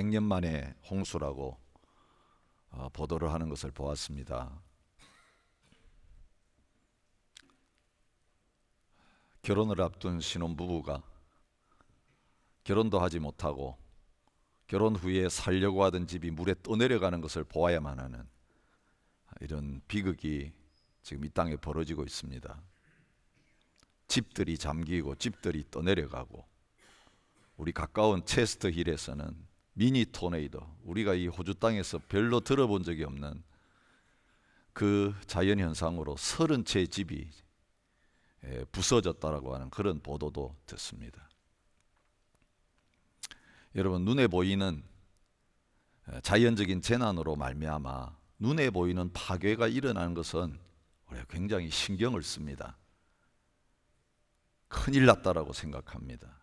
100년 만에 홍수라고 보도를 하는 것을 보았습니다. 결혼을 앞둔 신혼부부가 결혼도 하지 못하고 결혼 후에 살려고 하던 집이 물에 떠내려가는 것을 보아야만 하는 이런 비극이 지금 이 땅에 벌어지고 있습니다. 집들이 잠기고 집들이 떠내려가고, 우리 가까운 체스터 힐에서는 미니 토네이도, 우리가 이 호주 땅에서 별로 들어본 적이 없는 그 자연현상으로 30채의 집이 부서졌다라고 하는 그런 보도도 듣습니다. 여러분, 눈에 보이는 자연적인 재난으로 말미암아 눈에 보이는 파괴가 일어나는 것은 우리가 굉장히 신경을 씁니다. 큰일 났다라고 생각합니다.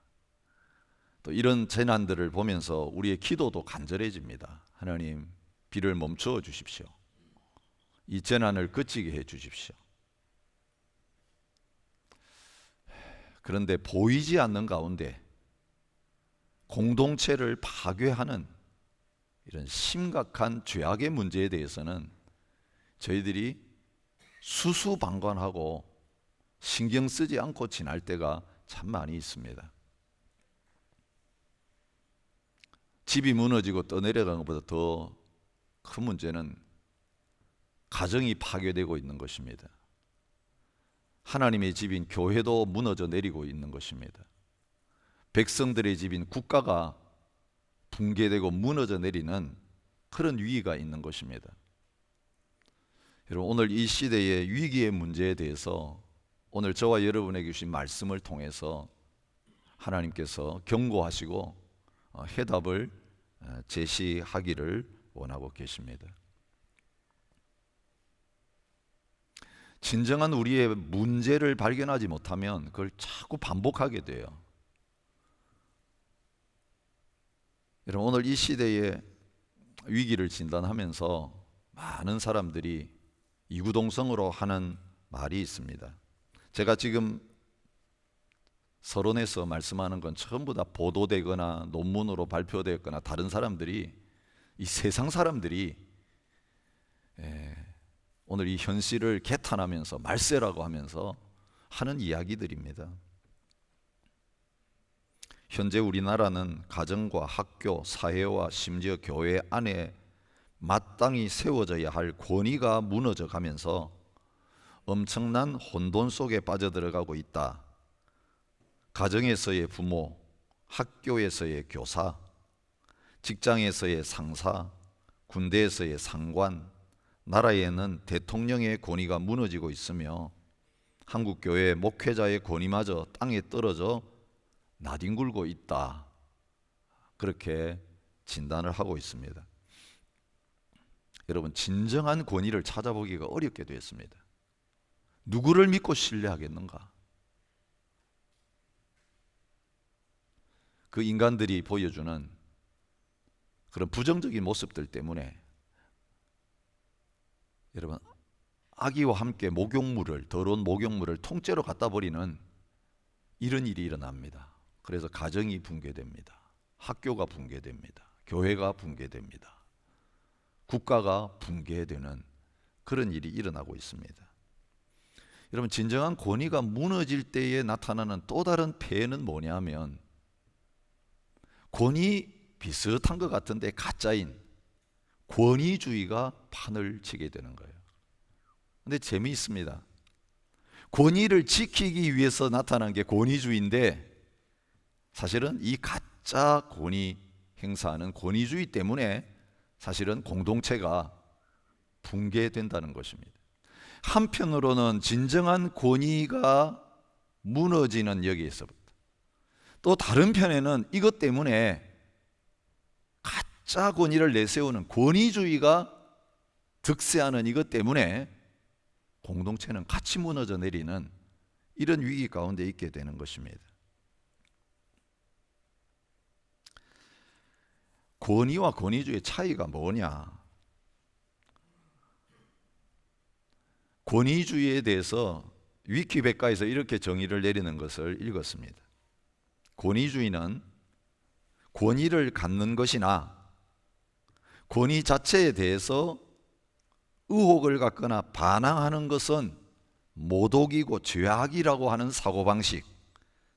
또 이런 재난들을 보면서 우리의 기도도 간절해집니다. 하나님, 비를 멈추어 주십시오. 이 재난을 그치게 해 주십시오. 그런데 보이지 않는 가운데 공동체를 파괴하는 이런 심각한 죄악의 문제에 대해서는 저희들이 수수방관하고 신경 쓰지 않고 지날 때가 참 많이 있습니다. 집이 무너지고 떠내려가는 것보다 더 큰 문제는 가정이 파괴되고 있는 것입니다. 하나님의 집인 교회도 무너져 내리고 있는 것입니다. 백성들의 집인 국가가 붕괴되고 무너져 내리는 그런 위기가 있는 것입니다. 여러분, 오늘 이 시대의 위기의 문제에 대해서 오늘 저와 여러분에게 주신 말씀을 통해서 하나님께서 경고하시고 해답을 제시하기를 원하고 계십니다. 진정한 우리의 문제를 발견하지 못하면 그걸 자꾸 반복하게 돼요. 여러분, 오늘 이 시대의 위기를 진단하면서 많은 사람들이 이구동성으로 하는 말이 있습니다. 제가 지금 서론에서 말씀하는 건 전부 다 보도되거나 논문으로 발표되었거나 다른 사람들이, 이 세상 사람들이 오늘 이 현실을 개탄하면서 말세라고 하면서 하는 이야기들입니다. 현재 우리나라는 가정과 학교, 사회와 심지어 교회 안에 마땅히 세워져야 할 권위가 무너져 가면서 엄청난 혼돈 속에 빠져들어가고 있다. 가정에서의 부모, 학교에서의 교사, 직장에서의 상사, 군대에서의 상관, 나라에는 대통령의 권위가 무너지고 있으며 한국교회 목회자의 권위마저 땅에 떨어져 나뒹굴고 있다. 그렇게 진단을 하고 있습니다. 여러분, 진정한 권위를 찾아보기가 어렵게 되었습니다. 누구를 믿고 신뢰하겠는가? 그 인간들이 보여주는 그런 부정적인 모습들 때문에 여러분, 아기와 함께 목욕물을, 더러운 목욕물을 통째로 갖다 버리는 이런 일이 일어납니다. 그래서 가정이 붕괴됩니다. 학교가 붕괴됩니다. 교회가 붕괴됩니다. 국가가 붕괴되는 그런 일이 일어나고 있습니다. 여러분, 진정한 권위가 무너질 때에 나타나는 또 다른 폐해는 뭐냐면, 권위 비슷한 것 같은데 가짜인 권위주의가 판을 치게 되는 거예요. 근데 재미있습니다. 권위를 지키기 위해서 나타난 게 권위주의인데, 사실은 이 가짜 권위 행사하는 권위주의 때문에 사실은 공동체가 붕괴된다는 것입니다. 한편으로는 진정한 권위가 무너지는 여기에서부터, 또 다른 편에는 이것 때문에 가짜 권위를 내세우는 권위주의가 득세하는 이것 때문에 공동체는 같이 무너져 내리는 이런 위기 가운데 있게 되는 것입니다. 권위와 권위주의의 차이가 뭐냐? 권위주의에 대해서 위키백과에서 이렇게 정의를 내리는 것을 읽었습니다. 권위주의는 권위를 갖는 것이나 권위 자체에 대해서 의혹을 갖거나 반항하는 것은 모독이고 죄악이라고 하는 사고방식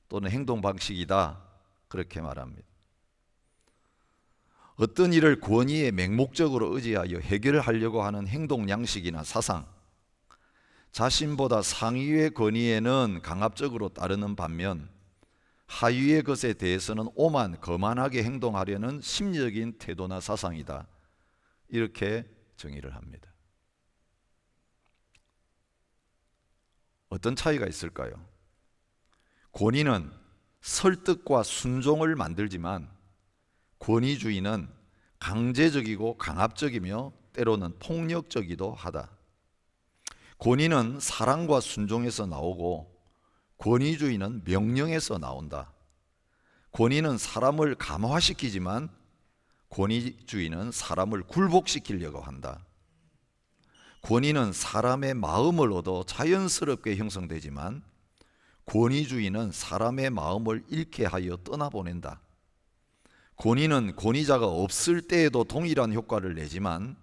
또는 행동방식이다, 그렇게 말합니다. 어떤 일을 권위의 맹목적으로 의지하여 해결하려고 하는 행동 양식이나 사상, 자신보다 상위의 권위에는 강압적으로 따르는 반면 하위의 것에 대해서는 오만 거만하게 행동하려는 심리적인 태도나 사상이다, 이렇게 정의를 합니다. 어떤 차이가 있을까요? 권위는 설득과 순종을 만들지만 권위주의는 강제적이고 강압적이며 때로는 폭력적이기도 하다. 권위는 사랑과 순종에서 나오고 권위주의는 명령에서 나온다. 권위는 사람을 감화시키지만 권위주의는 사람을 굴복시키려고 한다. 권위는 사람의 마음을 얻어 자연스럽게 형성되지만 권위주의는 사람의 마음을 잃게 하여 떠나보낸다. 권위는 권위자가 없을 때에도 동일한 효과를 내지만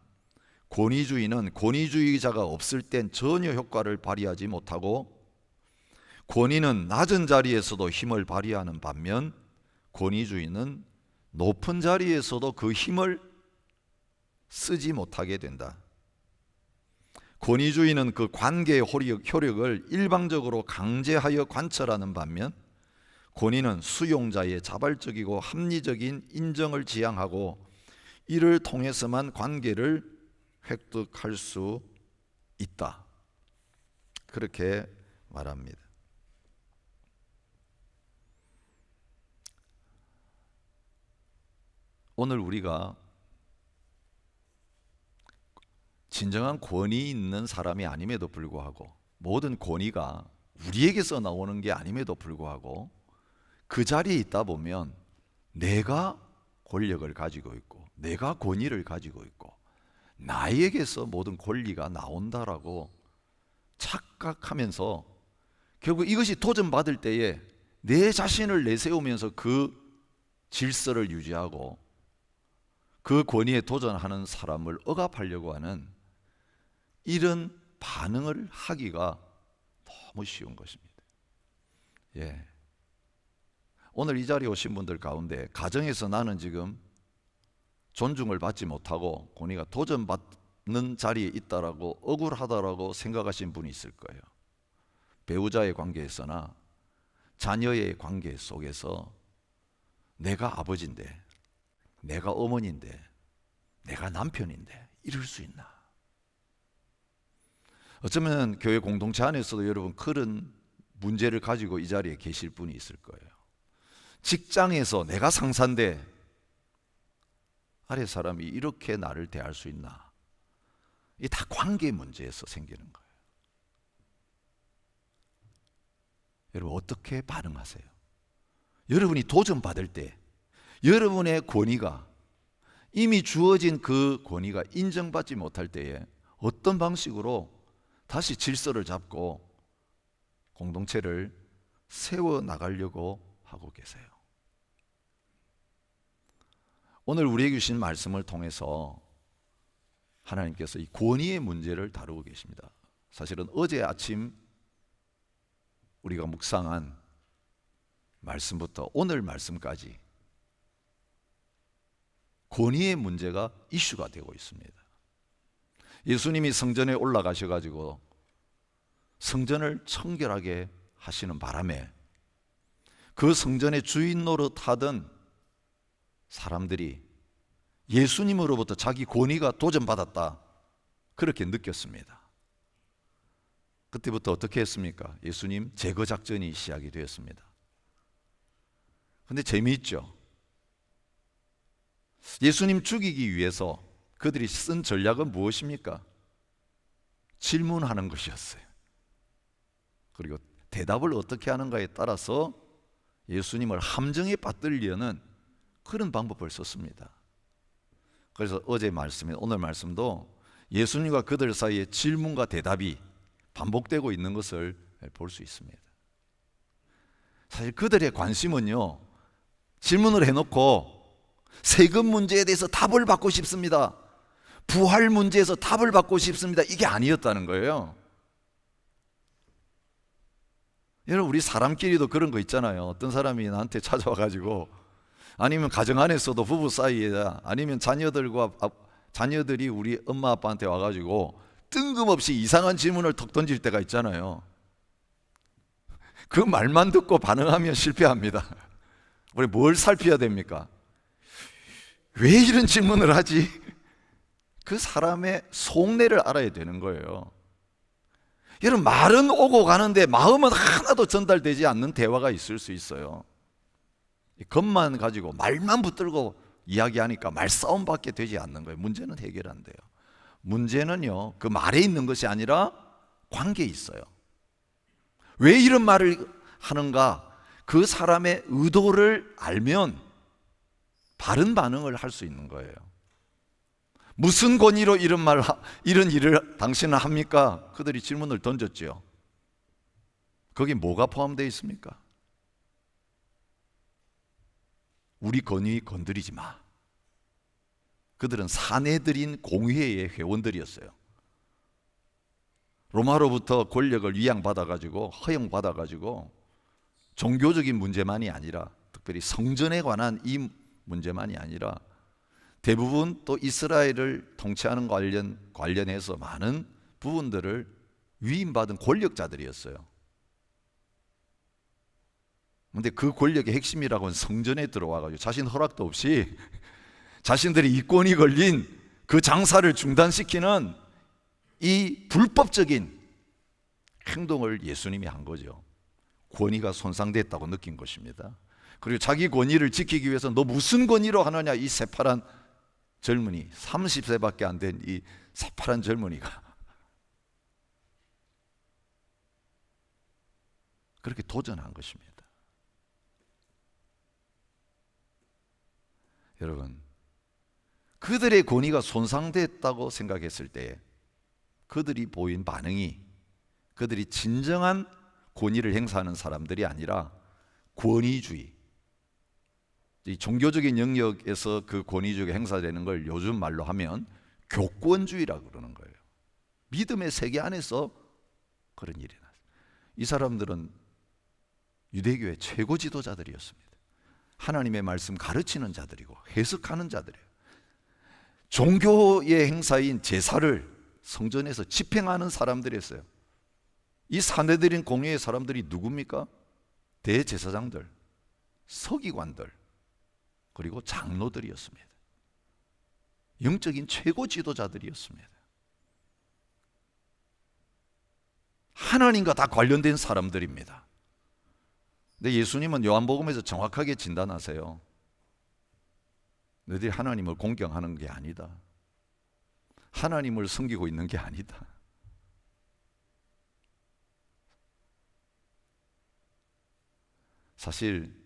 권위주의는 권위주의자가 없을 땐 전혀 효과를 발휘하지 못하고, 권위는 낮은 자리에서도 힘을 발휘하는 반면 권위주의는 높은 자리에서도 그 힘을 쓰지 못하게 된다. 권위주의는 그 관계의 효력을 일방적으로 강제하여 관철하는 반면 권위는 수용자의 자발적이고 합리적인 인정을 지향하고 이를 통해서만 관계를 획득할 수 있다, 그렇게 말합니다. 오늘 우리가 진정한 권위 있는 사람이 아님에도 불구하고, 모든 권위가 우리에게서 나오는 게 아님에도 불구하고 그 자리에 있다 보면 내가 권력을 가지고 있고 내가 권위를 가지고 있고 나에게서 모든 권리가 나온다라고 착각하면서 결국 이것이 도전받을 때에 내 자신을 내세우면서 그 질서를 유지하고 그 권위에 도전하는 사람을 억압하려고 하는 이런 반응을 하기가 너무 쉬운 것입니다. 예. 오늘 이 자리에 오신 분들 가운데 가정에서 나는 지금 존중을 받지 못하고 권위가 도전받는 자리에 있다라고 억울하다라고 생각하신 분이 있을 거예요. 배우자의 관계에서나 자녀의 관계 속에서 내가 아버지인데, 내가 어머니인데, 내가 남편인데 이럴 수 있나? 어쩌면 교회 공동체 안에서도 여러분 그런 문제를 가지고 이 자리에 계실 분이 있을 거예요. 직장에서 내가 상사인데 아래 사람이 이렇게 나를 대할 수 있나? 이게 다 관계 문제에서 생기는 거예요. 여러분 어떻게 반응하세요? 여러분이 도전받을 때 여러분의 권위가, 이미 주어진 그 권위가 인정받지 못할 때에 어떤 방식으로 다시 질서를 잡고 공동체를 세워나가려고 하고 계세요? 오늘 우리에게 주신 말씀을 통해서 하나님께서 이 권위의 문제를 다루고 계십니다. 사실은 어제 아침 우리가 묵상한 말씀부터 오늘 말씀까지 권위의 문제가 이슈가 되고 있습니다. 예수님이 성전에 올라가셔가지고 성전을 청결하게 하시는 바람에 그 성전의 주인 노릇하던 사람들이 예수님으로부터 자기 권위가 도전받았다, 그렇게 느꼈습니다. 그때부터 어떻게 했습니까? 예수님 제거 작전이 시작이 되었습니다. 근데 재미있죠? 예수님 죽이기 위해서 그들이 쓴 전략은 무엇입니까? 질문하는 것이었어요. 그리고 대답을 어떻게 하는가에 따라서 예수님을 함정에 빠뜨리려는 그런 방법을 썼습니다. 그래서 어제 말씀에 오늘 말씀도 예수님과 그들 사이에 질문과 대답이 반복되고 있는 것을 볼 수 있습니다. 사실 그들의 관심은요, 질문을 해놓고 세금 문제에 대해서 답을 받고 싶습니다. 부활 문제에서 답을 받고 싶습니다. 이게 아니었다는 거예요. 여러분, 우리 사람끼리도 그런 거 있잖아요. 어떤 사람이 나한테 찾아와가지고, 아니면 가정 안에서도 부부 사이에, 아니면 자녀들이 우리 엄마 아빠한테 와가지고 뜬금없이 이상한 질문을 턱 던질 때가 있잖아요. 그 말만 듣고 반응하면 실패합니다. 우리 뭘 살펴야 됩니까? 왜 이런 질문을 하지? 그 사람의 속내를 알아야 되는 거예요. 여러분, 말은 오고 가는데 마음은 하나도 전달되지 않는 대화가 있을 수 있어요. 겉만 가지고 말만 붙들고 이야기하니까 말싸움밖에 되지 않는 거예요. 문제는 해결 안 돼요. 문제는요, 그 말에 있는 것이 아니라 관계에 있어요. 왜 이런 말을 하는가? 그 사람의 의도를 알면 바른 반응을 할 수 있는 거예요. 무슨 권위로 이런 일을 당신은 합니까? 그들이 질문을 던졌지요. 거기 뭐가 포함되어 있습니까? 우리 권위 건드리지 마. 그들은 사내들인 공회의 회원들이었어요. 로마로부터 권력을 위양받아가지고 허용받아가지고 종교적인 문제만이 아니라, 특별히 성전에 관한 이 문제만이 아니라 대부분 또 이스라엘을 통치하는 관련해서 많은 부분들을 위임받은 권력자들이었어요. 그런데 그 권력의 핵심이라고는 성전에 들어와가지고 자신 허락도 없이 자신들이 이권이 걸린 그 장사를 중단시키는 이 불법적인 행동을 예수님이 한 거죠. 권위가 손상됐다고 느낀 것입니다. 그리고 자기 권위를 지키기 위해서 너 무슨 권위로 하느냐, 이 새파란 젊은이, 30세밖에 안 된 이 새파란 젊은이가 그렇게 도전한 것입니다. 여러분, 그들의 권위가 손상됐다고 생각했을 때 그들이 보인 반응이, 그들이 진정한 권위를 행사하는 사람들이 아니라 권위주의, 이 종교적인 영역에서 그 권위주의가 행사되는 걸 요즘 말로 하면 교권주의라고 그러는 거예요. 믿음의 세계 안에서 그런 일이 났어요. 이 사람들은 유대교의 최고 지도자들이었습니다. 하나님의 말씀 가르치는 자들이고 해석하는 자들이에요. 종교의 행사인 제사를 성전에서 집행하는 사람들이었어요. 이 사내들인 공회의 사람들이 누굽니까? 대제사장들, 서기관들, 그리고 장로들이었습니다. 영적인 최고 지도자들이었습니다. 하나님과 다 관련된 사람들입니다. 근데 예수님은 요한복음에서 정확하게 진단하세요. 너희들이 하나님을 공경하는 게 아니다. 하나님을 섬기고 있는 게 아니다. 사실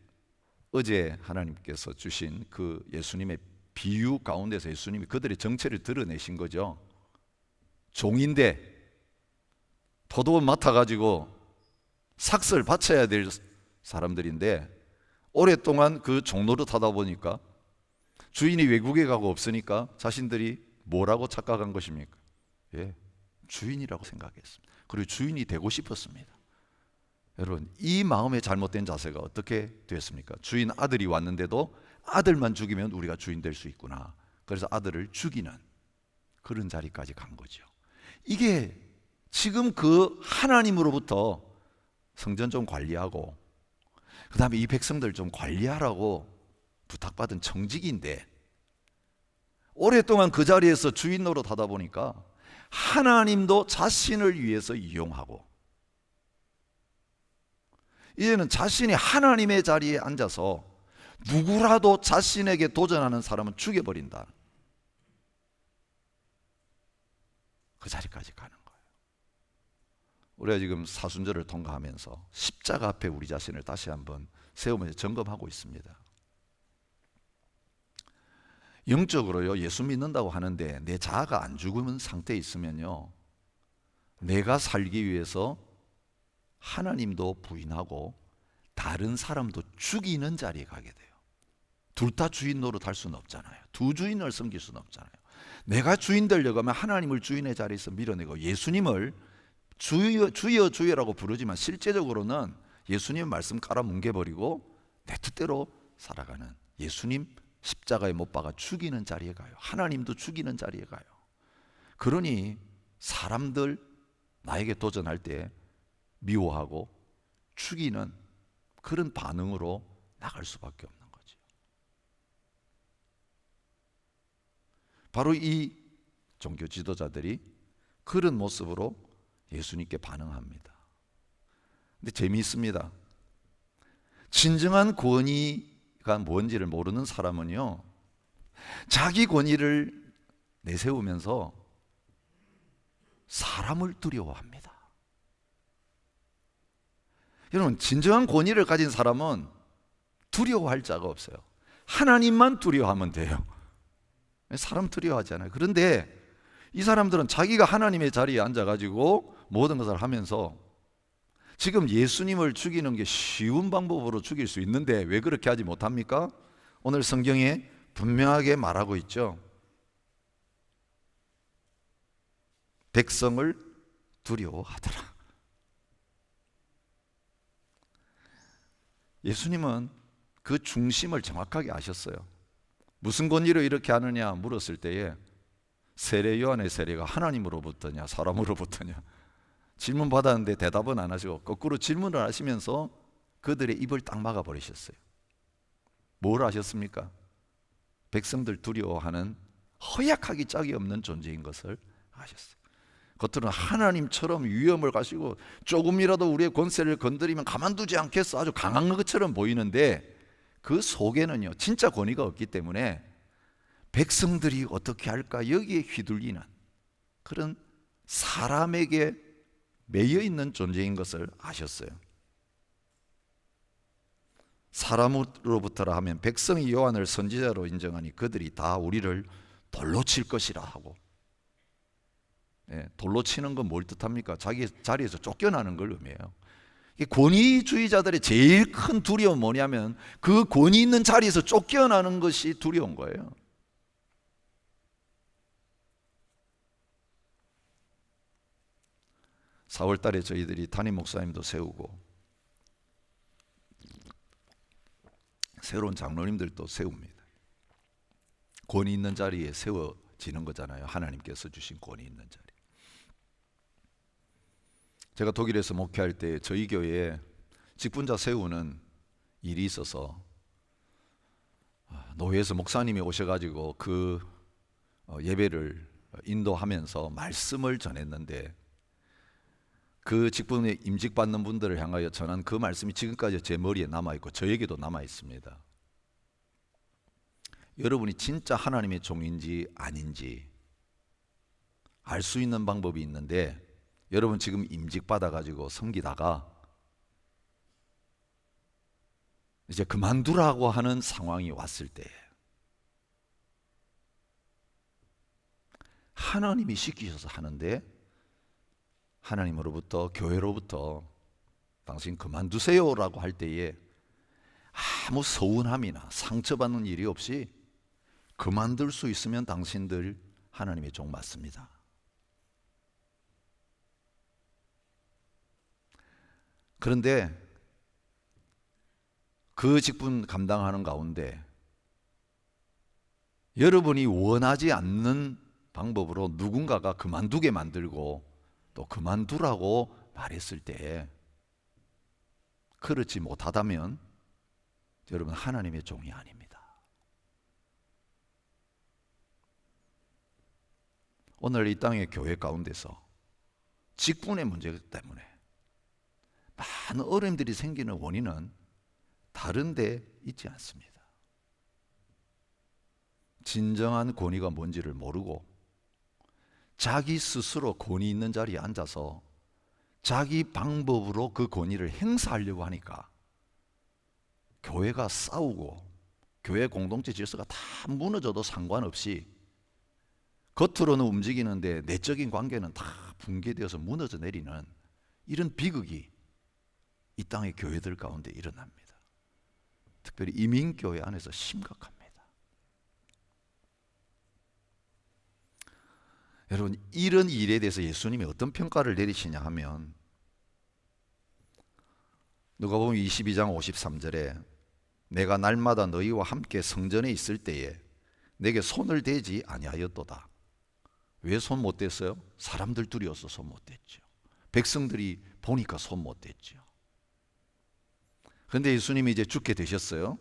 어제 하나님께서 주신 그 예수님의 비유 가운데서 예수님이 그들의 정체를 드러내신 거죠. 종인데 포도원 맡아가지고 삭슬 바쳐야 될 사람들인데 오랫동안 그 종로를 타다 보니까 주인이 외국에 가고 없으니까 자신들이 뭐라고 착각한 것입니까? 주인이라고 생각했습니다. 그리고 주인이 되고 싶었습니다. 여러분, 이 마음의 잘못된 자세가 어떻게 됐습니까? 주인 아들이 왔는데도 아들만 죽이면 우리가 주인 될 수 있구나. 그래서 아들을 죽이는 그런 자리까지 간 거죠. 이게 지금 그 하나님으로부터 성전 좀 관리하고 그 다음에 이 백성들 좀 관리하라고 부탁받은 청직인데 오랫동안 그 자리에서 주인 노릇하다 보니까 하나님도 자신을 위해서 이용하고 이제는 자신이 하나님의 자리에 앉아서 누구라도 자신에게 도전하는 사람은 죽여버린다. 그 자리까지 가는 거예요. 우리가 지금 사순절을 통과하면서 십자가 앞에 우리 자신을 다시 한번 세우면서 점검하고 있습니다. 영적으로요, 예수 믿는다고 하는데 내 자아가 안 죽은 상태에 있으면요, 내가 살기 위해서 하나님도 부인하고 다른 사람도 죽이는 자리에 가게 돼요. 둘 다 주인 노릇할 수는 없잖아요. 두 주인을 섬길 수는 없잖아요. 내가 주인 되려고 하면 하나님을 주인의 자리에서 밀어내고 예수님을 주여 주여 주여라고 부르지만 실제적으로는 예수님 말씀 깔아 뭉개버리고 내 뜻대로 살아가는, 예수님 십자가에 못 박아 죽이는 자리에 가요. 하나님도 죽이는 자리에 가요. 그러니 사람들 나에게 도전할 때 미워하고 죽이는 그런 반응으로 나갈 수밖에 없는 거죠. 바로 이 종교 지도자들이 그런 모습으로 예수님께 반응합니다. 근데 재미있습니다. 진정한 권위가 뭔지를 모르는 사람은요, 자기 권위를 내세우면서 사람을 두려워합니다. 여러분, 진정한 권위를 가진 사람은 두려워할 자가 없어요. 하나님만 두려워하면 돼요. 사람 두려워하잖아요. 그런데 이 사람들은 자기가 하나님의 자리에 앉아가지고 모든 것을 하면서 지금 예수님을 죽이는 게 쉬운 방법으로 죽일 수 있는데 왜 그렇게 하지 못합니까? 오늘 성경에 분명하게 말하고 있죠. 백성을 두려워하더라. 예수님은 그 중심을 정확하게 아셨어요. 무슨 권위로 이렇게 하느냐 물었을 때에 세례 요한의 세례가 하나님으로부터냐 사람으로부터냐 질문 받았는데 대답은 안 하시고 거꾸로 질문을 하시면서 그들의 입을 딱 막아버리셨어요. 뭘 하셨습니까? 백성들 두려워하는 허약하기 짝이 없는 존재인 것을 아셨어요. 겉으로는 하나님처럼 위엄을 가지고 조금이라도 우리의 권세를 건드리면 가만두지 않겠어 아주 강한 것처럼 보이는데 그 속에는요 진짜 권위가 없기 때문에 백성들이 어떻게 할까 여기에 휘둘리는 그런 사람에게 매여 있는 존재인 것을 아셨어요. 사람으로부터라 하면 백성이 요한을 선지자로 인정하니 그들이 다 우리를 돌로 칠 것이라 하고, 돌로 치는 건 뭘 뜻합니까? 자기 자리에서 쫓겨나는 걸 의미해요. 권위주의자들의 제일 큰 두려움은 뭐냐면 그 권위 있는 자리에서 쫓겨나는 것이 두려운 거예요. (4월) 달에 저희들이 담임 목사님도 세우고 새로운 장로님들도 세웁니다. 권위 있는 자리에 세워지는 거잖아요. 하나님께서 주신 권위 있는 자리. 제가 독일에서 목회할 때 저희 교회에 직분자 세우는 일이 있어서 노회에서 목사님이 오셔가지고 그 예배를 인도하면서 말씀을 전했는데 그 직분에 임직받는 분들을 향하여 전한 그 말씀이 지금까지 제 머리에 남아있고 저에게도 남아있습니다. 여러분이 진짜 하나님의 종인지 아닌지 알 수 있는 방법이 있는데 여러분 지금 임직받아가지고 섬기다가 이제 그만두라고 하는 상황이 왔을 때 하나님이 시키셔서 하는데 하나님으로부터 교회로부터 당신 그만두세요라고 할 때에 아무 서운함이나 상처받는 일이 없이 그만둘 수 있으면 당신들 하나님의 종 맞습니다. 그런데 그 직분 감당하는 가운데 여러분이 원하지 않는 방법으로 누군가가 그만두게 만들고 또 그만두라고 말했을 때 그렇지 못하다면 여러분 하나님의 종이 아닙니다. 오늘 이 땅의 교회 가운데서 직분의 문제 때문에 많은 어려움들이 생기는 원인은 다른 데 있지 않습니다. 진정한 권위가 뭔지를 모르고 자기 스스로 권위 있는 자리에 앉아서 자기 방법으로 그 권위를 행사하려고 하니까 교회가 싸우고 교회 공동체 질서가 다 무너져도 상관없이 겉으로는 움직이는데 내적인 관계는 다 붕괴되어서 무너져 내리는 이런 비극이 이 땅의 교회들 가운데 일어납니다. 특별히 이민교회 안에서 심각합니다. 여러분, 이런 일에 대해서 예수님이 어떤 평가를 내리시냐 하면, 누가복음 22장 53절에 내가 날마다 너희와 함께 성전에 있을 때에 내게 손을 대지 아니하였도다. 왜 손 못 댔어요? 사람들 두려워서 손 못 댔죠. 백성들이 보니까 손 못 댔죠. 그런데 예수님이 이제 죽게 되셨어요.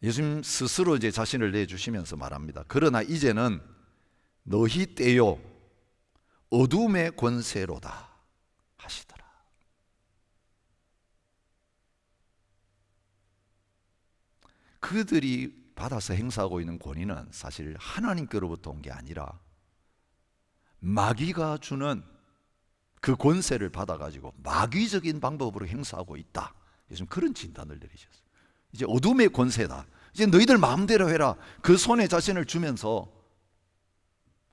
예수님 스스로 이제 자신을 내주시면서 말합니다. 그러나 이제는 너희 때요 어둠의 권세로다 하시더라. 그들이 받아서 행사하고 있는 권위는 사실 하나님께로부터 온 게 아니라 마귀가 주는 그 권세를 받아가지고 마귀적인 방법으로 행사하고 있다. 예수님 그런 진단을 내리셨어요. 이제 어둠의 권세다. 이제 너희들 마음대로 해라. 그 손에 자신을 주면서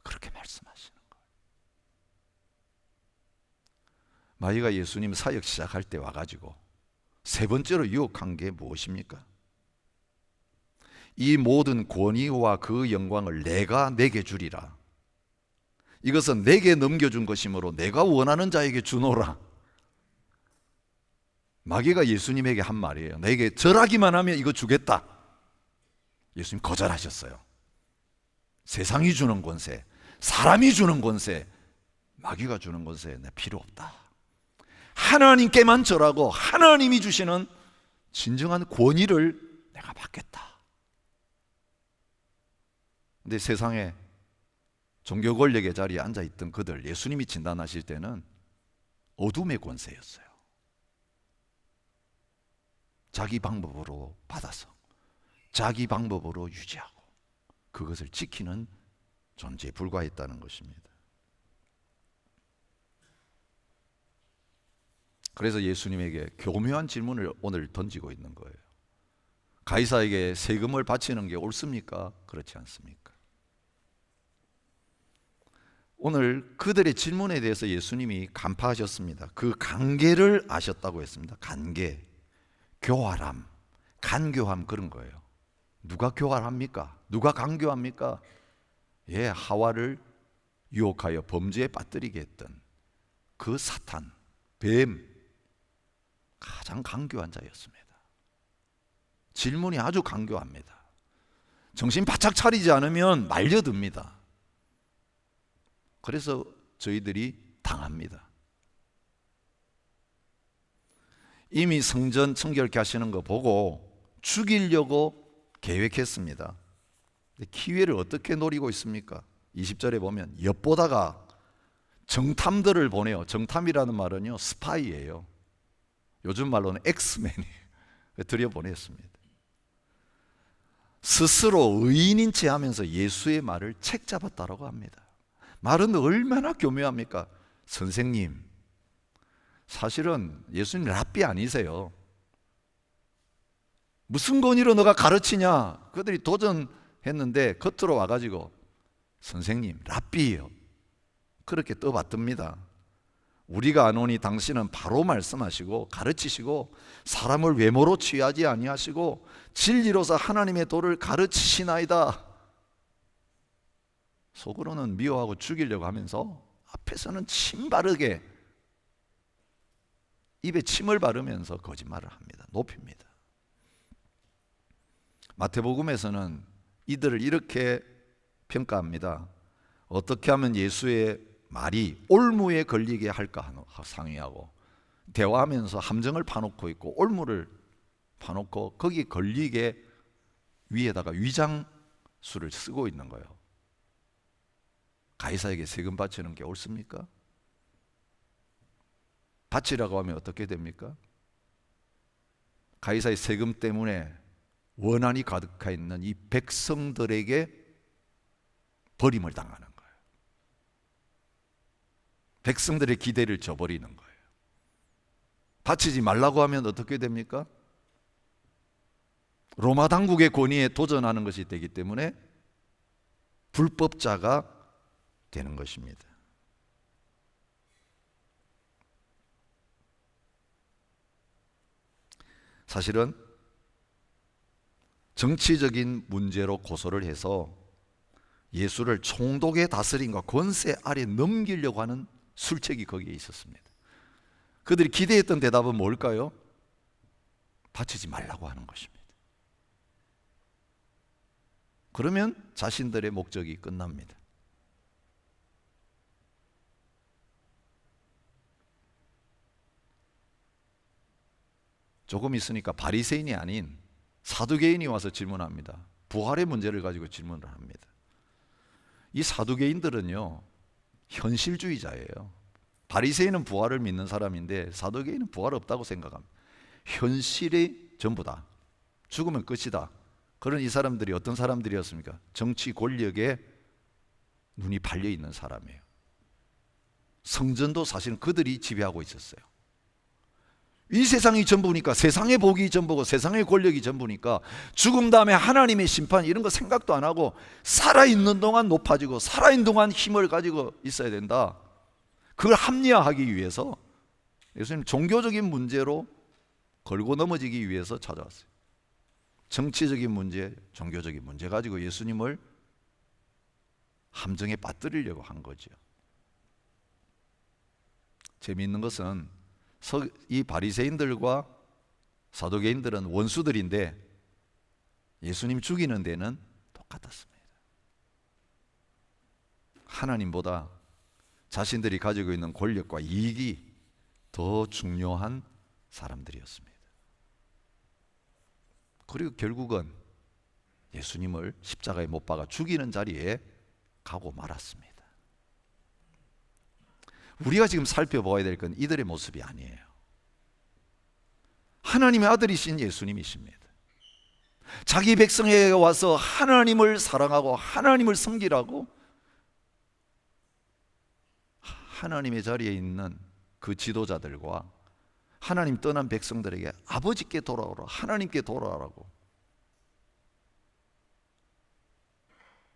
그렇게 말씀하시는 거예요. 마귀가 예수님 사역 시작할 때 와가지고 세 번째로 유혹한 게 무엇입니까? 이 모든 권위와 그 영광을 내가 내게 주리라. 이것은 내게 넘겨준 것이므로 내가 원하는 자에게 주노라. 마귀가 예수님에게 한 말이에요. 내게 절하기만 하면 이거 주겠다. 예수님 거절하셨어요. 세상이 주는 권세, 사람이 주는 권세, 마귀가 주는 권세 내 필요 없다. 하나님께만 절하고 하나님이 주시는 진정한 권위를 내가 받겠다. 근데 세상에 종교 권력의 자리에 앉아있던 그들, 예수님이 진단하실 때는 어둠의 권세였어요. 자기 방법으로 받아서 자기 방법으로 유지하고 그것을 지키는 존재에 불과했다는 것입니다. 그래서 예수님에게 교묘한 질문을 오늘 던지고 있는 거예요. 가이사에게 세금을 바치는 게 옳습니까? 그렇지 않습니까? 오늘 그들의 질문에 대해서 예수님이 간파하셨습니다. 그 관계를 아셨다고 했습니다. 관계, 교활함, 간교함 그런 거예요. 누가 교활합니까? 누가 간교합니까? 예, 하와를 유혹하여 범죄에 빠뜨리게 했던 그 사탄, 뱀, 가장 간교한 자였습니다. 질문이 아주 간교합니다. 정신 바짝 차리지 않으면 말려듭니다. 그래서 저희들이 당합니다. 이미 성전 청결케 하시는 거 보고 죽이려고 계획했습니다. 기회를 어떻게 노리고 있습니까? 20절에 보면 엿보다가 정탐들을 보내요. 정탐이라는 말은요 스파이예요. 요즘 말로는 엑스맨이에요. 들여보냈습니다. 스스로 의인인 체 하면서 예수의 말을 책잡았다라고 합니다. 말은 얼마나 교묘합니까? 선생님, 사실은 예수님 랍비 아니세요. 무슨 권위로 너가 가르치냐? 그들이 도전했는데 겉으로 와가지고 선생님, 랍비예요. 그렇게 떠받듭니다. 우리가 아노니 당신은 바로 말씀하시고 가르치시고 사람을 외모로 취하지 아니하시고 진리로서 하나님의 도를 가르치시나이다. 속으로는 미워하고 죽이려고 하면서 앞에서는 침 바르게 입에 침을 바르면서 거짓말을 합니다. 높입니다. 마태복음에서는 이들을 이렇게 평가합니다. 어떻게 하면 예수의 말이 올무에 걸리게 할까 상의하고 대화하면서 함정을 파놓고 있고 올무를 파놓고 거기에 걸리게 위에다가 위장수를 쓰고 있는 거예요. 가이사에게 세금 바치는 게 옳습니까? 바치라고 하면 어떻게 됩니까? 가이사의 세금 때문에 원한이 가득하 있는 이 백성들에게 버림을 당하는 거예요. 백성들의 기대를 저버리는 거예요. 바치지 말라고 하면 어떻게 됩니까? 로마 당국의 권위에 도전하는 것이 되기 때문에 불법자가 되는 것입니다. 사실은 정치적인 문제로 고소를 해서 예수를 총독의 다스림과 권세 아래 넘기려고 하는 술책이 거기에 있었습니다. 그들이 기대했던 대답은 뭘까요? 다치지 말라고 하는 것입니다. 그러면 자신들의 목적이 끝납니다. 조금 있으니까 바리새인이 아닌 사두개인이 와서 질문합니다. 부활의 문제를 가지고 질문을 합니다. 이 사두개인들은요, 현실주의자예요. 바리새인은 부활을 믿는 사람인데 사두개인은 부활 없다고 생각합니다. 현실이 전부다. 죽으면 끝이다. 그런 이 사람들이 어떤 사람들이었습니까? 정치 권력에 눈이 팔려 있는 사람이에요. 성전도 사실은 그들이 지배하고 있었어요. 이 세상이 전부니까, 세상의 복이 전부고 세상의 권력이 전부니까 죽음 다음에 하나님의 심판 이런 거 생각도 안 하고 살아있는 동안 높아지고 살아있는 동안 힘을 가지고 있어야 된다. 그걸 합리화하기 위해서 예수님 종교적인 문제로 걸고 넘어지기 위해서 찾아왔어요. 정치적인 문제, 종교적인 문제 가지고 예수님을 함정에 빠뜨리려고 한 거죠. 재미있는 것은 이 바리새인들과 사두개인들은 원수들인데 예수님 죽이는 데는 똑같았습니다. 하나님보다 자신들이 가지고 있는 권력과 이익이 더 중요한 사람들이었습니다. 그리고 결국은 예수님을 십자가에 못 박아 죽이는 자리에 가고 말았습니다. 우리가 지금 살펴봐야 될 건 이들의 모습이 아니에요. 하나님의 아들이신 예수님이십니다. 자기 백성에게 와서 하나님을 사랑하고 하나님을 섬기라고 하나님의 자리에 있는 그 지도자들과 하나님 떠난 백성들에게 아버지께 돌아오라, 하나님께 돌아오라고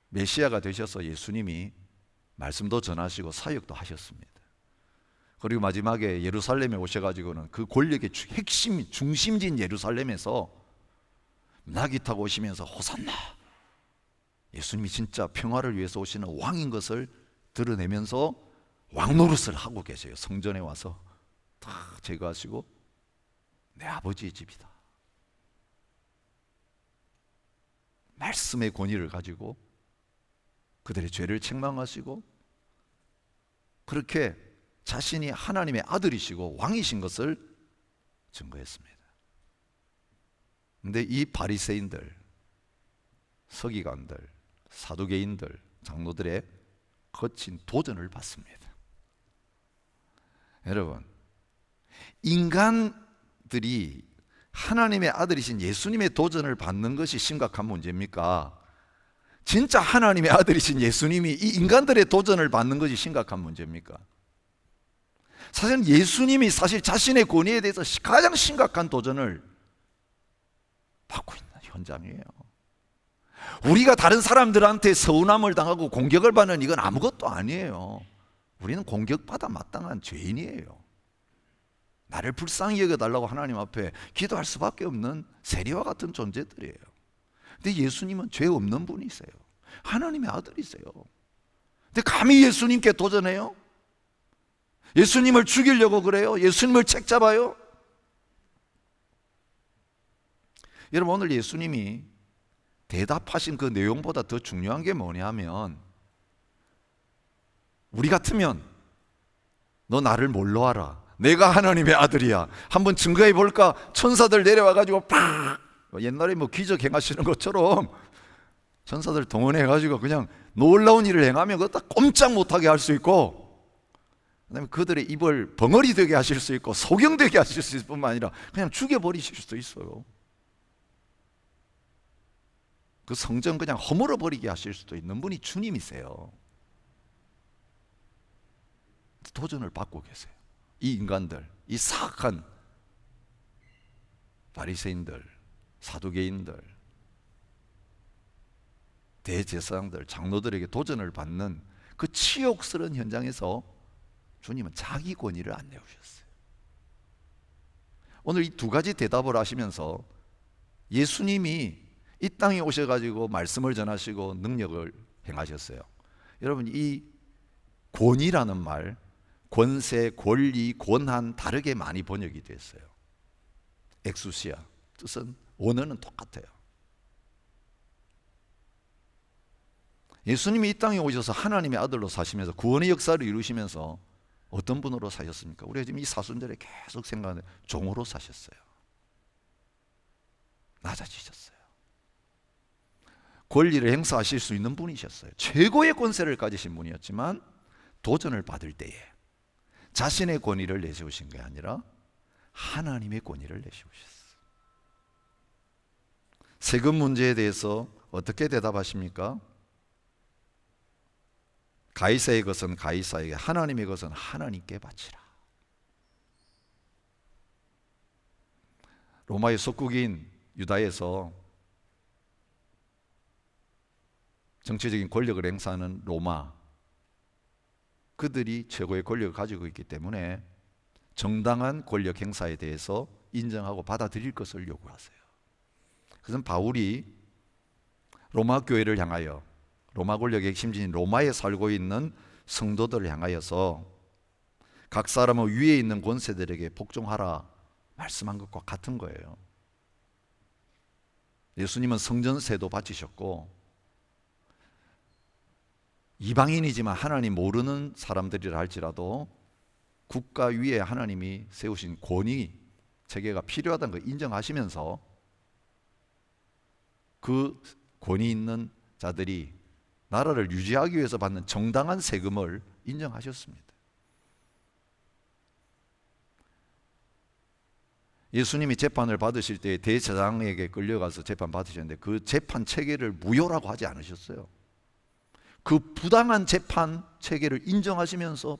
메시아가 되셔서 예수님이 말씀도 전하시고 사역도 하셨습니다. 그리고 마지막에 예루살렘에 오셔가지고는 그 권력의 핵심, 중심지인 예루살렘에서 나귀 타고 오시면서 호산나, 예수님이 진짜 평화를 위해서 오시는 왕인 것을 드러내면서 왕 노릇을 하고 계세요. 성전에 와서 다 제거하시고 내 아버지의 집이다. 말씀의 권위를 가지고 그들의 죄를 책망하시고 그렇게 자신이 하나님의 아들이시고 왕이신 것을 증거했습니다. 그런데 이 바리새인들, 서기관들, 사두개인들, 장로들의 거친 도전을 받습니다. 여러분, 인간들이 하나님의 아들이신 예수님의 도전을 받는 것이 심각한 문제입니까? 진짜 하나님의 아들이신 예수님이 이 인간들의 도전을 받는 것이 심각한 문제입니까? 사실은 예수님이 사실 자신의 권위에 대해서 가장 심각한 도전을 받고 있는 현장이에요. 우리가 다른 사람들한테 서운함을 당하고 공격을 받는 이건 아무것도 아니에요. 우리는 공격받아 마땅한 죄인이에요. 나를 불쌍히 여겨달라고 하나님 앞에 기도할 수밖에 없는 세리와 같은 존재들이에요. 근데 예수님은 죄 없는 분이세요. 하나님의 아들이세요. 근데 감히 예수님께 도전해요? 예수님을 죽이려고 그래요? 예수님을 책잡아요? 여러분, 오늘 예수님이 대답하신 그 내용보다 더 중요한 게 뭐냐면, 우리 같으면 너 나를 뭘로 알아? 내가 하나님의 아들이야. 한번 증거해 볼까? 천사들 내려와가지고 팍! 옛날에 뭐 기적 행하시는 것처럼 천사들 동원해가지고 그냥 놀라운 일을 행하면 그거 딱 꼼짝 못하게 할 수 있고, 그다음에 그들의 입을 벙어리 되게 하실 수 있고 소경되게 하실 수 있을 뿐만 아니라 그냥 죽여버리실 수도 있어요. 그 성전 그냥 허물어 버리게 하실 수도 있는 분이 주님이세요. 도전을 받고 계세요. 이 인간들, 이 사악한 바리새인들, 사두개인들, 대제사장들, 장로들에게 도전을 받는 그 치욕스러운 현장에서 주님은 자기 권위를 안 내오셨어요. 오늘 이 두 가지 대답을 하시면서 예수님이 이 땅에 오셔가지고 말씀을 전하시고 능력을 행하셨어요. 여러분, 이 권위라는 말, 권세, 권리, 권한 다르게 많이 번역이 됐어요. 엑수시아 뜻은, 원어는 똑같아요. 예수님이 이 땅에 오셔서 하나님의 아들로 사시면서 구원의 역사를 이루시면서 어떤 분으로 사셨습니까? 우리가 지금 이 사순절에 계속 생각하는 종으로 사셨어요. 낮아지셨어요. 권리를 행사하실 수 있는 분이셨어요. 최고의 권세를 가지신 분이었지만 도전을 받을 때에 자신의 권위를 내세우신 게 아니라 하나님의 권위를 내세우셨어요. 세금 문제에 대해서 어떻게 대답하십니까? 가이사의 것은 가이사에게, 하나님의 것은 하나님께 바치라. 로마의 속국인 유다에서 정치적인 권력을 행사하는 로마, 그들이 최고의 권력을 가지고 있기 때문에 정당한 권력 행사에 대해서 인정하고 받아들일 것을 요구하세요. 그래서 바울이 로마 교회를 향하여, 로마 권력의 핵심지인 로마에 살고 있는 성도들을 향하여서 각 사람은 위에 있는 권세들에게 복종하라 말씀한 것과 같은 거예요. 예수님은 성전세도 바치셨고, 이방인이지만 하나님 모르는 사람들이라 할지라도 국가 위에 하나님이 세우신 권위 체계가 필요하다는 걸 인정하시면서 그 권위 있는 자들이 나라를 유지하기 위해서 받는 정당한 세금을 인정하셨습니다. 예수님이 재판을 받으실 때 대제사장에게 끌려가서 재판 받으셨는데 그 재판 체계를 무효라고 하지 않으셨어요. 그 부당한 재판 체계를 인정하시면서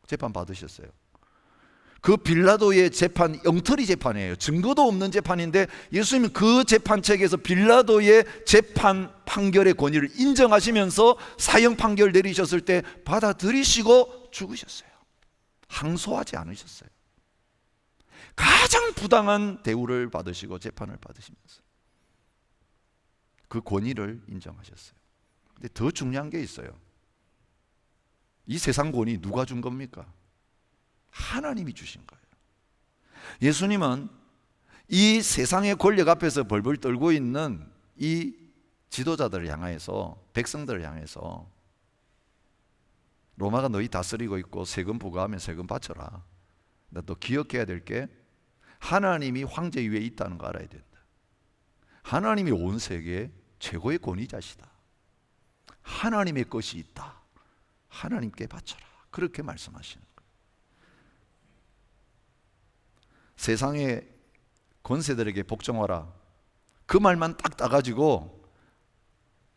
재판 받으셨어요. 그 빌라도의 재판, 엉터리 재판이에요. 증거도 없는 재판인데 예수님은 그 재판 체계에서 빌라도의 재판 판결의 권위를 인정하시면서 사형 판결 내리셨을 때 받아들이시고 죽으셨어요. 항소하지 않으셨어요. 가장 부당한 대우를 받으시고 재판을 받으시면서 그 권위를 인정하셨어요. 근데 더 중요한 게 있어요. 이 세상 권위 누가 준 겁니까? 하나님이 주신 거예요. 예수님은 이 세상의 권력 앞에서 벌벌 떨고 있는 이 지도자들을 향해서, 백성들을 향해서 로마가 너희 다스리고 있고 세금 부과하면 세금 바쳐라. 근데 또 기억해야 될 게 하나님이 황제 위에 있다는 거 알아야 된다. 하나님이 온 세계의 최고의 권위자시다. 하나님의 것이 있다. 하나님께 바쳐라. 그렇게 말씀하시는 거예요. 세상의 권세들에게 복종하라. 그 말만 딱 따가지고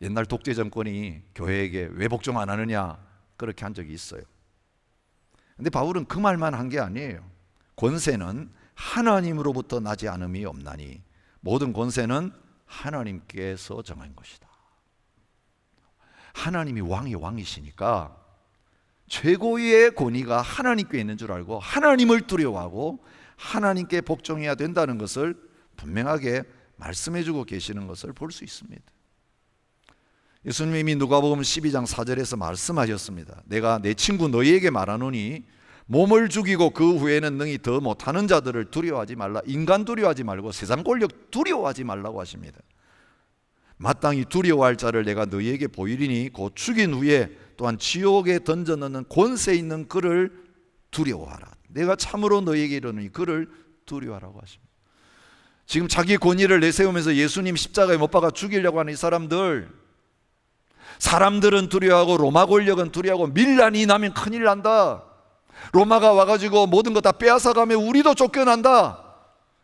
옛날 독재 정권이 교회에게 왜 복종 안 하느냐 그렇게 한 적이 있어요. 근데 바울은 그 말만 한 게 아니에요. 권세는 하나님으로부터 나지 않음이 없나니 모든 권세는 하나님께서 정한 것이다. 하나님이 왕이 왕이시니까 최고의 권위가 하나님께 있는 줄 알고 하나님을 두려워하고 하나님께 복종해야 된다는 것을 분명하게 말씀해주고 계시는 것을 볼 수 있습니다. 예수님이 누가복음 12장 4절에서 말씀하셨습니다. 내가 내 친구 너희에게 말하노니 몸을 죽이고 그 후에는 능히 더 못하는 자들을 두려워하지 말라. 인간 두려워하지 말고 세상 권력 두려워하지 말라고 하십니다. 마땅히 두려워할 자를 내가 너희에게 보이리니 곧 죽인 후에 또한 지옥에 던져 넣는 권세 있는 그를 두려워하라. 내가 참으로 너희에게 이르노니 그를 두려워하라고 하십니다. 지금 자기 권위를 내세우면서 예수님 십자가에 못 박아 죽이려고 하는 이 사람들은 두려워하고 로마 권력은 두려워하고 밀란이 나면 큰일 난다. 로마가 와가지고 모든 거 다 빼앗아가면 우리도 쫓겨난다.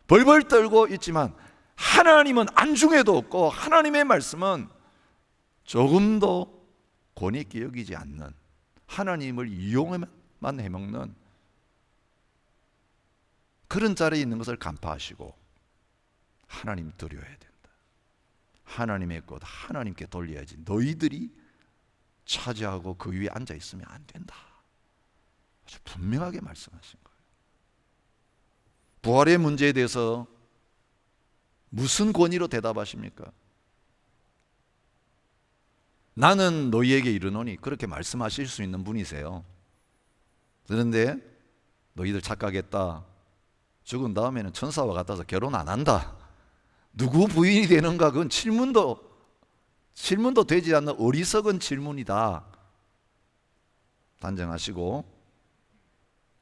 벌벌 떨고 있지만 하나님은 안중에도 없고 하나님의 말씀은 조금도 권위 있게 여기지 않는, 하나님을 이용만 해먹는 그런 자리에 있는 것을 간파하시고 하나님 두려워해야 된다. 하나님의 것 하나님께 돌려야지 너희들이 차지하고 그 위에 앉아 있으면 안 된다. 아주 분명하게 말씀하신 거예요. 부활의 문제에 대해서 무슨 권위로 대답하십니까? 나는 너희에게 이르노니, 그렇게 말씀하실 수 있는 분이세요. 그런데 너희들 착각했다. 죽은 다음에는 천사와 같아서 결혼 안 한다. 누구 부인이 되는가? 그건 질문도 되지 않는 어리석은 질문이다. 단정하시고,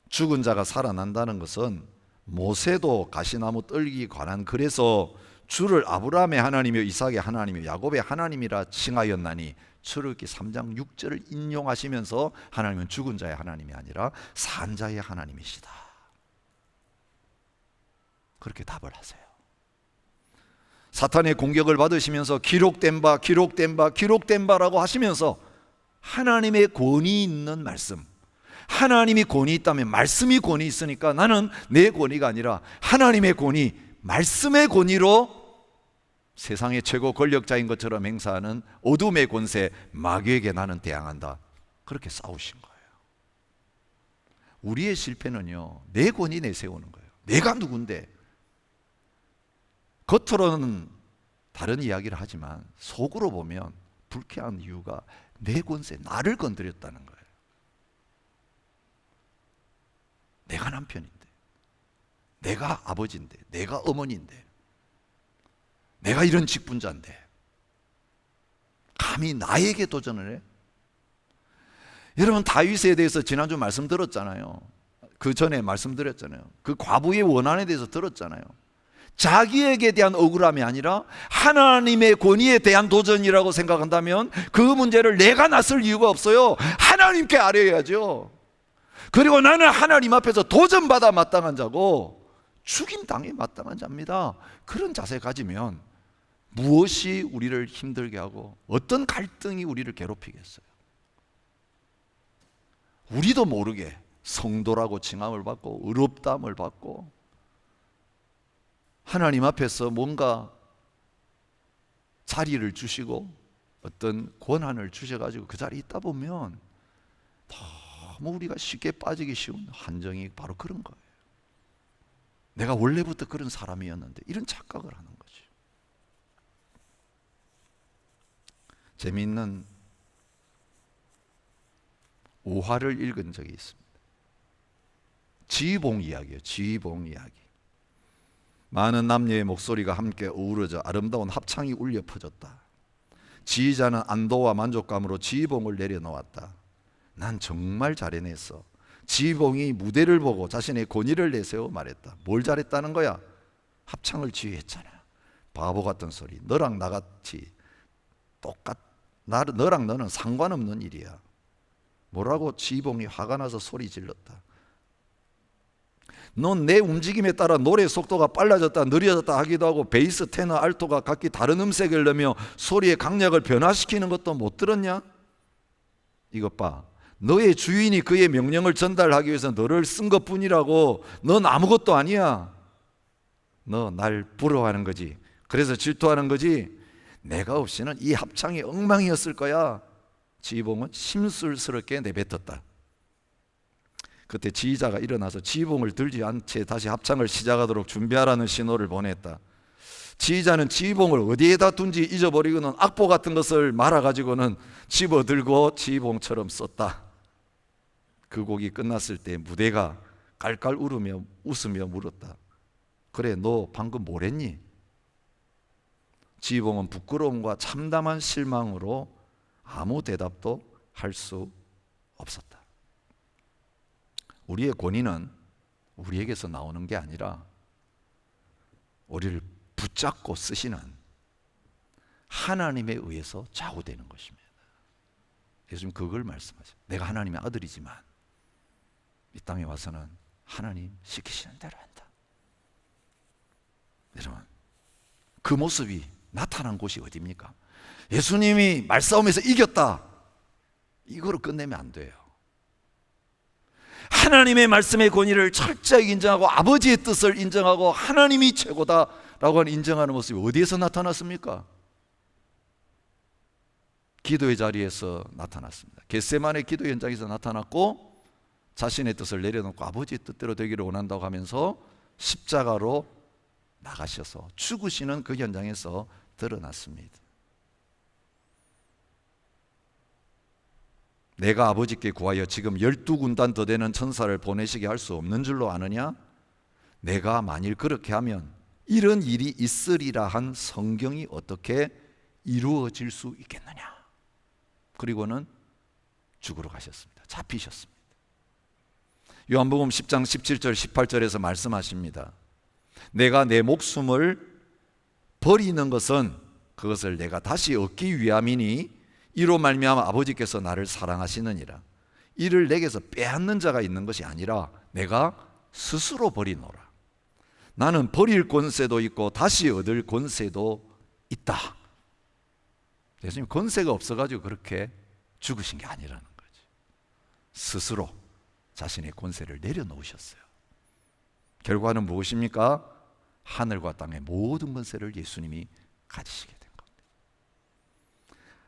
죽은 자가 살아난다는 것은 모세도 가시나무 떨기 관한 글에서 주를 아브라함의 하나님이요 이삭의 하나님이요 야곱의 하나님이라 칭하였나니, 출애굽기 3장 6절을 인용하시면서 하나님은 죽은 자의 하나님이 아니라 산 자의 하나님이시다, 그렇게 답을 하세요. 사탄의 공격을 받으시면서 기록된 바라고 하시면서 하나님의 권위 있는 말씀, 하나님이 권위 있다면 말씀이 권위 있으니까 나는 내 권위가 아니라 하나님의 권위, 말씀의 권위로 세상의 최고 권력자인 것처럼 행사하는 어둠의 권세 마귀에게 나는 대항한다, 그렇게 싸우신 거예요. 우리의 실패는요, 내 권위 내세우는 거예요. 내가 누군데. 겉으로는 다른 이야기를 하지만 속으로 보면 불쾌한 이유가 내 권세, 나를 건드렸다는 거예요. 내가 남편인데, 내가 아버지인데, 내가 어머니인데, 내가 이런 직분자인데 감히 나에게 도전을 해? 여러분, 다윗에 대해서 지난주 말씀드렸잖아요. 그 전에 말씀드렸잖아요. 그 과부의 원한에 대해서 들었잖아요. 자기에게 대한 억울함이 아니라 하나님의 권위에 대한 도전이라고 생각한다면 그 문제를 내가 나설 이유가 없어요. 하나님께 아뢰어야죠. 그리고 나는 하나님 앞에서 도전받아 마땅한 자고 죽임당해 마땅한 자입니다. 그런 자세 가지면 무엇이 우리를 힘들게 하고 어떤 갈등이 우리를 괴롭히겠어요? 우리도 모르게 성도라고 칭함을 받고 의롭다함을 받고 하나님 앞에서 뭔가 자리를 주시고 어떤 권한을 주셔가지고 그 자리에 있다 보면 너무 우리가 쉽게 빠지기 쉬운 한정이 바로 그런 거예요. 내가 원래부터 그런 사람이었는데, 이런 착각을 하는 거지. 재미있는 오화를 읽은 적이 있습니다. 지휘봉 이야기예요. 지휘봉 이야기. 많은 남녀의 목소리가 함께 어우러져 아름다운 합창이 울려 퍼졌다. 지휘자는 안도와 만족감으로 지휘봉을 내려놓았다. 난 정말 잘 해냈어. 지휘봉이 무대를 보고 자신의 권위를 내세워 말했다. 뭘 잘했다는 거야? 합창을 지휘했잖아. 바보 같은 소리. 너랑 나같이 너랑 너는 상관없는 일이야. 뭐라고? 지휘봉이 화가 나서 소리 질렀다. 넌 내 움직임에 따라 노래 속도가 빨라졌다 느려졌다 하기도 하고 베이스, 테너, 알토가 각기 다른 음색을 내며 소리의 강약을 변화시키는 것도 못 들었냐? 이것 봐. 너의 주인이 그의 명령을 전달하기 위해서 너를 쓴 것뿐이라고. 넌 아무것도 아니야. 너 날 부러워하는 거지. 그래서 질투하는 거지. 내가 없이는 이 합창이 엉망이었을 거야. 지휘봉은 심술스럽게 내뱉었다. 그때 지휘자가 일어나서 지휘봉을 들지 않은 채 다시 합창을 시작하도록 준비하라는 신호를 보냈다. 지휘자는 지휘봉을 어디에다 둔지 잊어버리고는 악보 같은 것을 말아가지고는 집어들고 지휘봉처럼 썼다. 그 곡이 끝났을 때 무대가 깔깔 웃으며 물었다. 그래, 너 방금 뭘 했니? 지휘봉은 부끄러움과 참담한 실망으로 아무 대답도 할 수 없었다. 우리의 권위는 우리에게서 나오는 게 아니라 우리를 붙잡고 쓰시는 하나님에 의해서 좌우되는 것입니다. 예수님 그걸 말씀하세요. 내가 하나님의 아들이지만 이 땅에 와서는 하나님 시키시는 대로 한다. 여러분, 그 모습이 나타난 곳이 어디입니까? 예수님이 말싸움에서 이겼다, 이거로 끝내면 안 돼요. 하나님의 말씀의 권위를 철저히 인정하고 아버지의 뜻을 인정하고 하나님이 최고다라고 인정하는 모습이 어디에서 나타났습니까? 기도의 자리에서 나타났습니다. 겟세마네 기도 현장에서 나타났고, 자신의 뜻을 내려놓고 아버지의 뜻대로 되기를 원한다고 하면서 십자가로 나가셔서 죽으시는 그 현장에서 드러났습니다. 내가 아버지께 구하여 지금 12군단 더 되는 천사를 보내시게 할 수 없는 줄로 아느냐? 내가 만일 그렇게 하면 이런 일이 있으리라 한 성경이 어떻게 이루어질 수 있겠느냐? 그리고는 죽으러 가셨습니다. 잡히셨습니다. 요한복음 10장 17절 18절에서 말씀하십니다. 내가 내 목숨을 버리는 것은 그것을 내가 다시 얻기 위함이니 이로 말미암아 아버지께서 나를 사랑하시느니라. 이를 내게서 빼앗는 자가 있는 것이 아니라 내가 스스로 버리노라. 나는 버릴 권세도 있고 다시 얻을 권세도 있다. 예수님 권세가 없어가지고 그렇게 죽으신 게 아니라는 거죠. 스스로 자신의 권세를 내려놓으셨어요. 결과는 무엇입니까? 하늘과 땅의 모든 권세를 예수님이 가지시게 된 겁니다.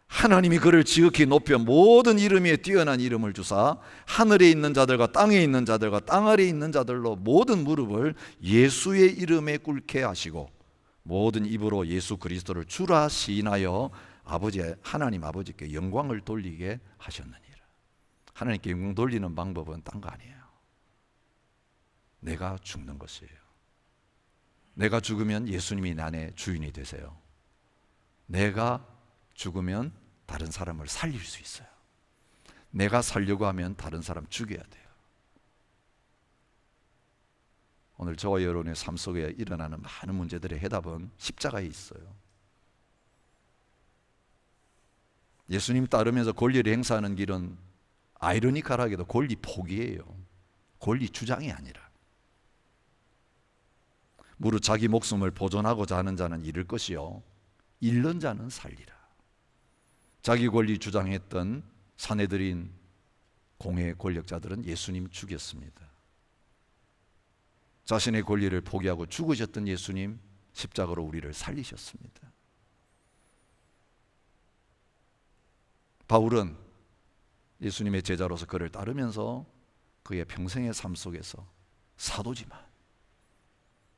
하나님이 그를 지극히 높여 모든 이름 위에 뛰어난 이름을 주사 하늘에 있는 자들과 땅에 있는 자들과 땅 아래에 있는 자들로 모든 무릎을 예수의 이름에 꿇게 하시고 모든 입으로 예수 그리스도를 주라 시인하여 하나님 아버지께 영광을 돌리게 하셨느니라. 하나님께 영광 돌리는 방법은 딴 거 아니에요. 내가 죽는 것이에요. 내가 죽으면 예수님이 내 안에 주인이 되세요. 내가 죽으면 다른 사람을 살릴 수 있어요. 내가 살려고 하면 다른 사람 죽여야 돼요. 오늘 저와 여러분의 삶 속에 일어나는 많은 문제들의 해답은 십자가에 있어요. 예수님 따르면서 권리를 행사하는 길은 아이러니컬하게도 권리 포기예요. 권리 주장이 아니라. 무릇 자기 목숨을 보존하고자 하는 자는 잃을 것이요 잃는 자는 살리라. 자기 권리 주장했던 사내들인 공회 권력자들은 예수님 죽였습니다. 자신의 권리를 포기하고 죽으셨던 예수님 십자가로 우리를 살리셨습니다. 바울은 예수님의 제자로서 그를 따르면서 그의 평생의 삶 속에서 사도지만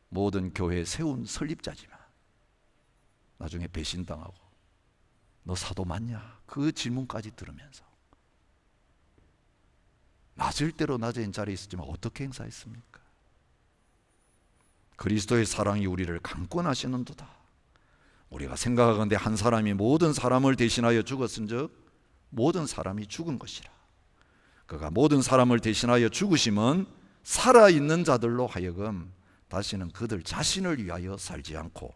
모든 교회에 세운 설립자지만 나중에 배신당하고 너 사도 맞냐? 그 질문까지 들으면서 낮을 대로 낮은 자리에 있었지만 어떻게 행사했습니까? 그리스도의 사랑이 우리를 강권하시는도다. 우리가 생각하건대 한 사람이 모든 사람을 대신하여 죽었은즉 모든 사람이 죽은 것이라. 그가 모든 사람을 대신하여 죽으심은 살아있는 자들로 하여금 다시는 그들 자신을 위하여 살지 않고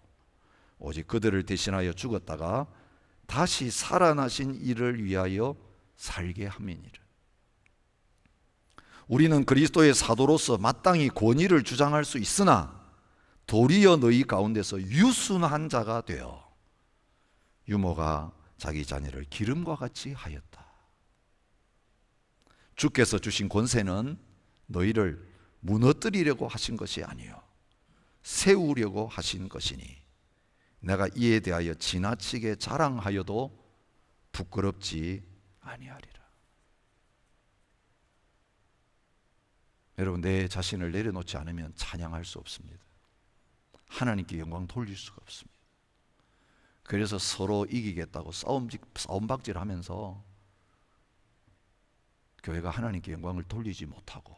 오직 그들을 대신하여 죽었다가 다시 살아나신 이를 위하여 살게 함이니라. 우리는 그리스도의 사도로서 마땅히 권위를 주장할 수 있으나 도리어 너희 가운데서 유순한 자가 되어 유모가 자기 자녀를 기름과 같이 하였다. 주께서 주신 권세는 너희를 무너뜨리려고 하신 것이 아니요 세우려고 하신 것이니 내가 이에 대하여 지나치게 자랑하여도 부끄럽지 아니하리라. 여러분, 내 자신을 내려놓지 않으면 찬양할 수 없습니다. 하나님께 영광 돌릴 수가 없습니다. 그래서 서로 이기겠다고 싸움박질 하면서 교회가 하나님께 영광을 돌리지 못하고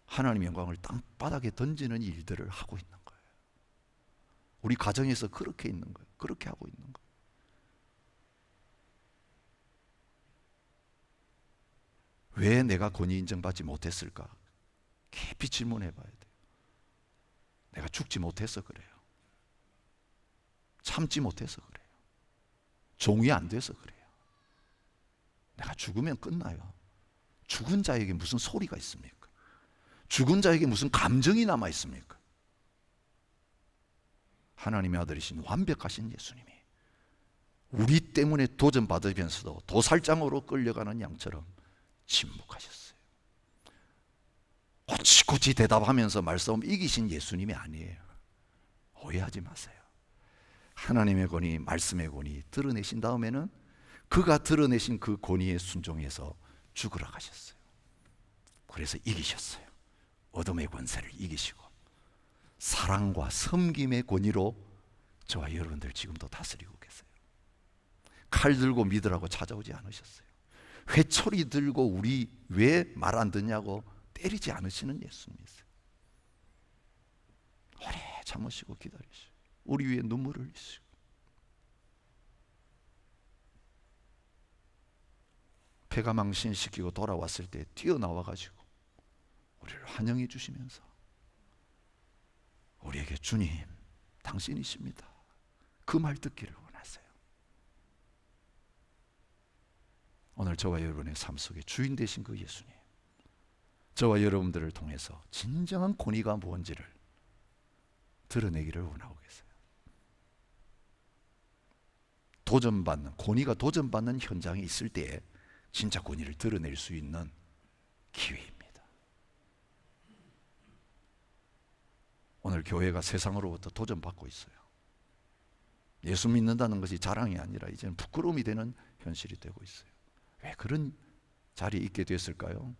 하나님의 영광을 땅바닥에 던지는 일들을 하고 있는 거예요. 우리 가정에서 그렇게 있는 거예요. 그렇게 하고 있는 거예요. 왜 내가 권위 인정받지 못했을까? 깊이 질문해 봐야 돼요. 내가 죽지 못해서 그래요. 참지 못해서 그래요. 종이 안 돼서 그래요. 내가 죽으면 끝나요. 죽은 자에게 무슨 소리가 있습니까? 죽은 자에게 무슨 감정이 남아 있습니까? 하나님의 아들이신 완벽하신 예수님이 우리 때문에 도전받으면서도 도살장으로 끌려가는 양처럼 침묵하셨어요. 고치고치 대답하면서 말싸움 이기신 예수님이 아니에요. 오해하지 마세요. 하나님의 권위, 말씀의 권위 드러내신 다음에는 그가 드러내신 그 권위에 순종해서 죽으러 가셨어요. 그래서 이기셨어요. 어둠의 권세를 이기시고 사랑과 섬김의 권위로 저와 여러분들 지금도 다스리고 계세요. 칼 들고 믿으라고 찾아오지 않으셨어요. 회초리 들고 우리 왜 말 안 듣냐고 때리지 않으시는 예수님이세요. 오래 참으시고 기다리시고 우리 위에 눈물을 흘리시고 폐가 망신시키고 돌아왔을 때 뛰어나와가지고 우리를 환영해 주시면서 우리에게 주님 당신이십니다, 그 말 듣기를 원하세요. 오늘 저와 여러분의 삶 속에 주인 되신 그 예수님, 저와 여러분들을 통해서 진정한 권위가 뭔지를 드러내기를 원하고 계세요. 권위가 도전받는 현장에 있을 때에 진짜 권위를 드러낼 수 있는 기회입니다. 오늘 교회가 세상으로부터 도전받고 있어요. 예수 믿는다는 것이 자랑이 아니라 이제는 부끄러움이 되는 현실이 되고 있어요. 왜 그런 자리에 있게 됐을까요?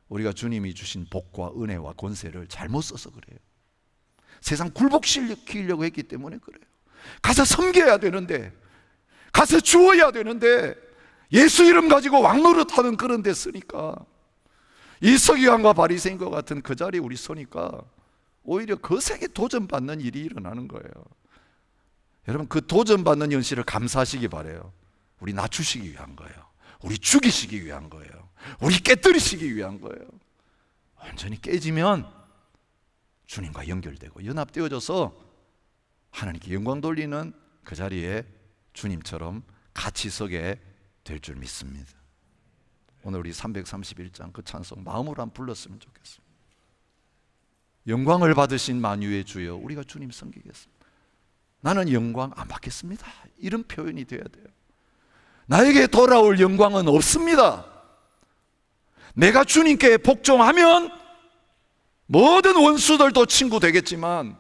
우리가 주님이 주신 복과 은혜와 권세를 잘못 써서 그래요. 세상 굴복시키려고 했기 때문에 그래요. 가서 섬겨야 되는데, 가서 주어야 되는데 예수 이름 가지고 왕노릇하는 그런 데 쓰니까, 이 서기관과 바리새인과 같은 그 자리에 우리 서니까 오히려 거세게 도전받는 일이 일어나는 거예요. 여러분, 그 도전받는 현실을 감사하시기 바라요. 우리 낮추시기 위한 거예요. 우리 죽이시기 위한 거예요. 우리 깨뜨리시기 위한 거예요. 완전히 깨지면 주님과 연결되고 연합되어져서 하나님께 영광 돌리는 그 자리에 주님처럼 같이 서게 될 줄 믿습니다. 오늘 우리 331장 그 찬송 마음으로 한번 불렀으면 좋겠습니다. 영광을 받으신 만유의 주여, 우리가 주님 섬기겠습니다. 나는 영광 안 받겠습니다, 이런 표현이 돼야 돼요. 나에게 돌아올 영광은 없습니다. 내가 주님께 복종하면 모든 원수들도 친구 되겠지만,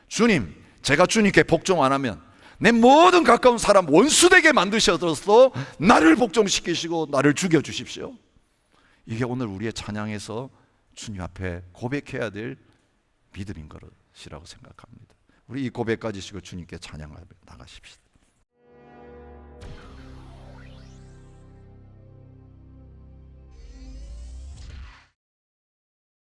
주님, 제가 주님께 복종 안 하면 내 모든 가까운 사람 원수되게 만드셔서 나를 복종시키시고 나를 죽여주십시오. 이게 오늘 우리의 찬양에서 주님 앞에 고백해야 될 믿음인 것이라고 생각합니다. 우리 이 고백 가지시고 주님께 찬양하며 나가십시다.